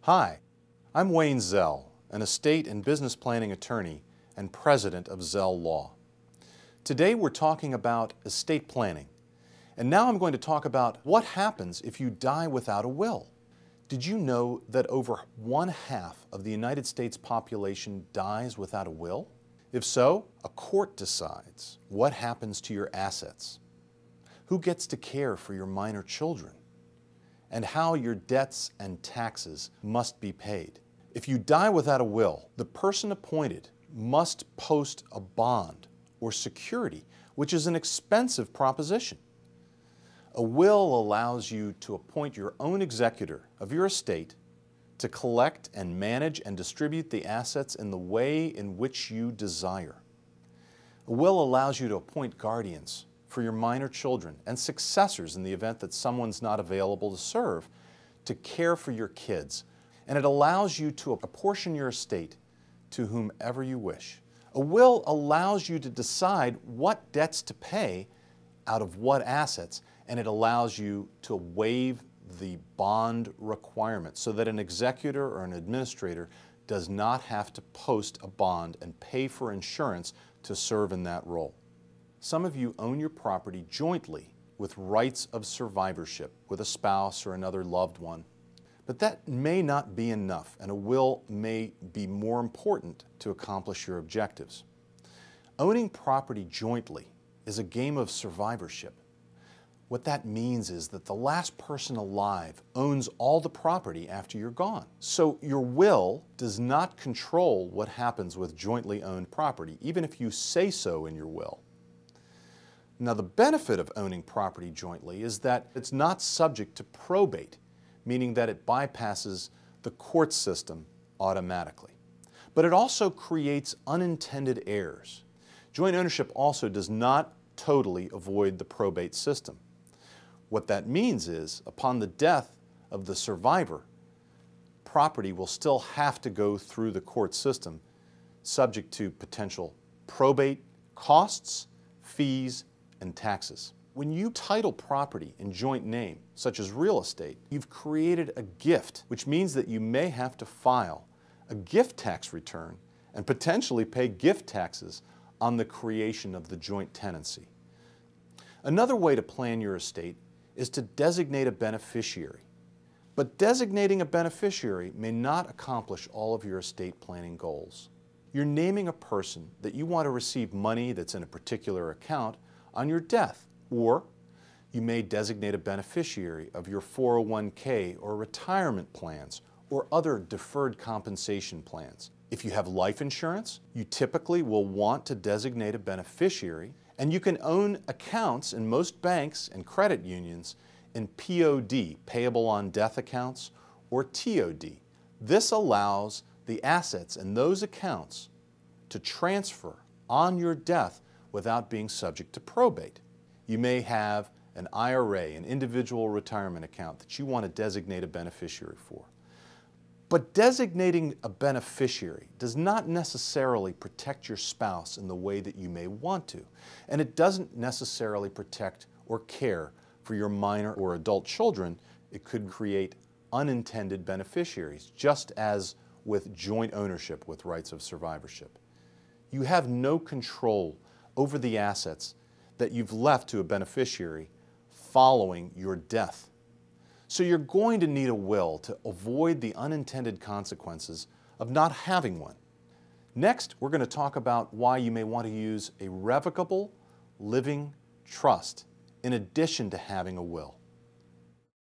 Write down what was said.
Hi, I'm Wayne Zell, an estate and business planning attorney and president of Zell Law. Today we're talking about estate planning, and now I'm going to talk about what happens if you die without a will. Did you know that over 1/2 of the United States population dies without a will? If so, a court decides what happens to your assets, who gets to care for your minor children, and how your debts and taxes must be paid. If you die without a will, the person appointed must post a bond or security, which is an expensive proposition. A will allows you to appoint your own executor of your estate to collect and manage and distribute the assets in the way in which you desire. A will allows you to appoint guardians for your minor children and successors in the event that someone's not available to serve, to care for your kids. And it allows you to apportion your estate to whomever you wish. A will allows you to decide what debts to pay out of what assets, and it allows you to waive the bond requirement so that an executor or an administrator does not have to post a bond and pay for insurance to serve in that role. Some of you own your property jointly with rights of survivorship with a spouse or another loved one. But that may not be enough, and a will may be more important to accomplish your objectives. Owning property jointly is a game of survivorship. What that means is that the last person alive owns all the property after you're gone. So your will does not control what happens with jointly owned property, even if you say so in your will. Now, the benefit of owning property jointly is that it's not subject to probate, meaning that it bypasses the court system automatically. But it also creates unintended heirs. Joint ownership also does not totally avoid the probate system. What that means is, upon the death of the survivor, property will still have to go through the court system, subject to potential probate costs, fees, and taxes. When you title property in joint name, such as real estate, you've created a gift, which means that you may have to file a gift tax return and potentially pay gift taxes on the creation of the joint tenancy. Another way to plan your estate is to designate a beneficiary. But designating a beneficiary may not accomplish all of your estate planning goals. You're naming a person that you want to receive money that's in a particular account on your death, or you may designate a beneficiary of your 401k or retirement plans or other deferred compensation plans. If you have life insurance, you typically will want to designate a beneficiary, and you can own accounts in most banks and credit unions in POD, payable on death accounts, or TOD. This allows the assets in those accounts to transfer on your death without being subject to probate. You may have an IRA, an individual retirement account, that you want to designate a beneficiary for. But designating a beneficiary does not necessarily protect your spouse in the way that you may want to, and it doesn't necessarily protect or care for your minor or adult children. It could create unintended beneficiaries, just as with joint ownership with rights of survivorship. You have no control over the assets that you've left to a beneficiary following your death. So you're going to need a will to avoid the unintended consequences of not having one. Next, we're going to talk about why you may want to use a revocable living trust in addition to having a will.